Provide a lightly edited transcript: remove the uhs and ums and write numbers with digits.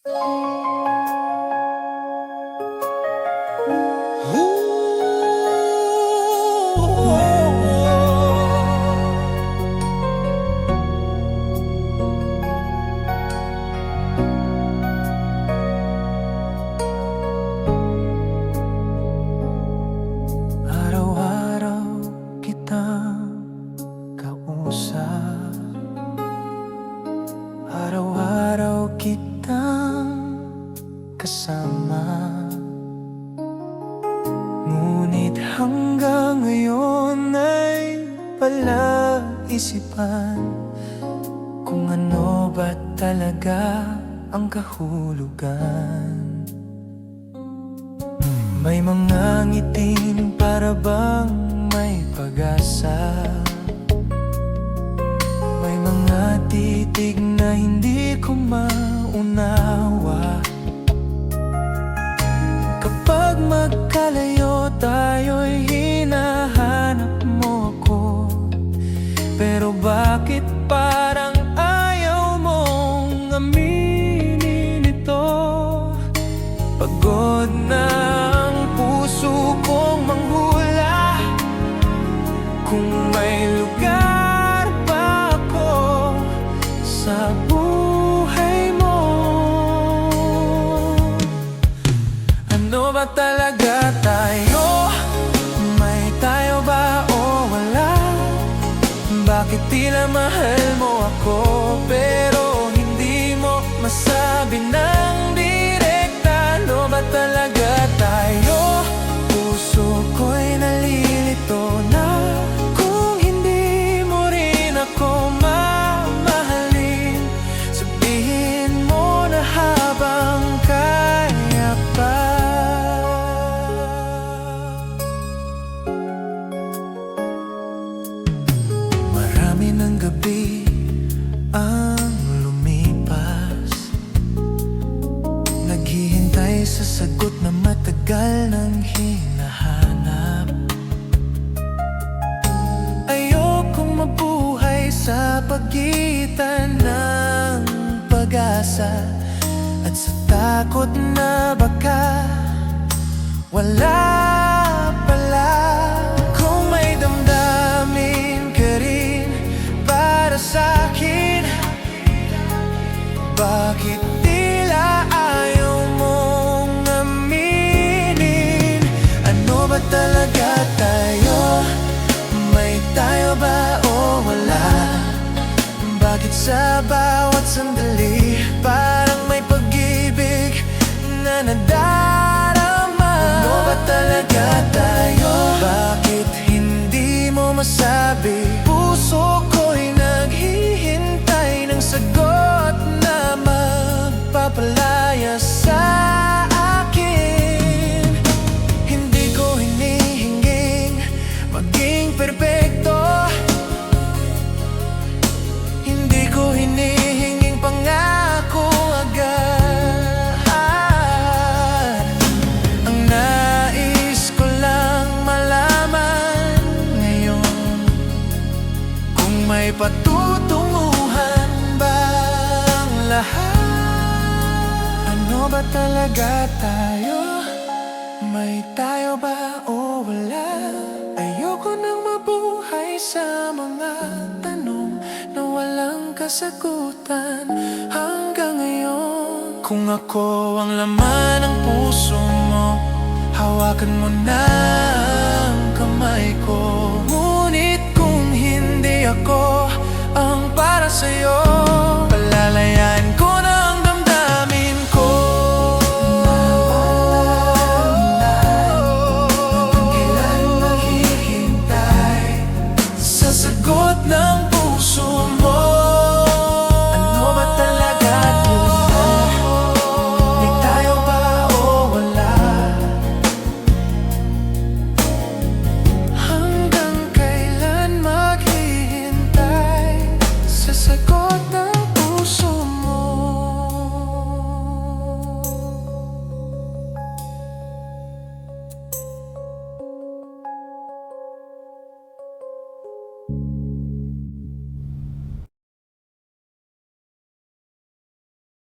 Araw-araw kitang kausap, araw-araw kitang kasama. Ngunit hanggang ngayon ay palaisipan kung ano ba talaga ang kahulugan. May mga ngiting para bang may pag-asa, may mga titig na hindi ko maunawa. Kapag magkalayo tayo'y hinahanap mo ako, pero bakit parang ayaw mong aminin ito? Pagod na ang puso kong manghula kung may lugar pa ako sa buhay mo. Ano ba talaga tayo? May tayo ba o wala? Bakit tila mahal mo ako pero hindi mo masabi ng direkta? Ano ba talaga tayo? Puso ko'y nalilito na kung hindi mo rin ako mamahalin. Sabihin mo na habang kaya pa. Marami ng gabi ang lumipas, naghihintay sa sagot na matagal nang hinahanap. Ayokong mabuhay sa pagitan ng pag-asa at sa takot na baka wala pala. Kung may damdamin ka rin para sa'kin, bakit tila ayaw mong aminin? Ano ba talaga tayo? May tayo ba o wala? Bakit sa bawat sandali parang may pag-ibig na nadarama? Ano ba talaga tayo? Bakit hindi mo masabi? Puso ko'y naghihintay ng sagot na magpapalaya sa akin. Hindi ko hinihinging maging perpekto, hindi ko hinihinging pangako agad. Ang nais ko lang malaman ngayon kung may patutunguhan bang lahat. Ano ba talaga tayo? May tayo ba o wala? Ayoko nang mabuhay sa mga tanong na walang kasagutan hanggang ngayon. Kung ako ang laman ng puso mo, hawakan mo na ang kamay ko. Ngunit kung hindi ako ang para sa'yo,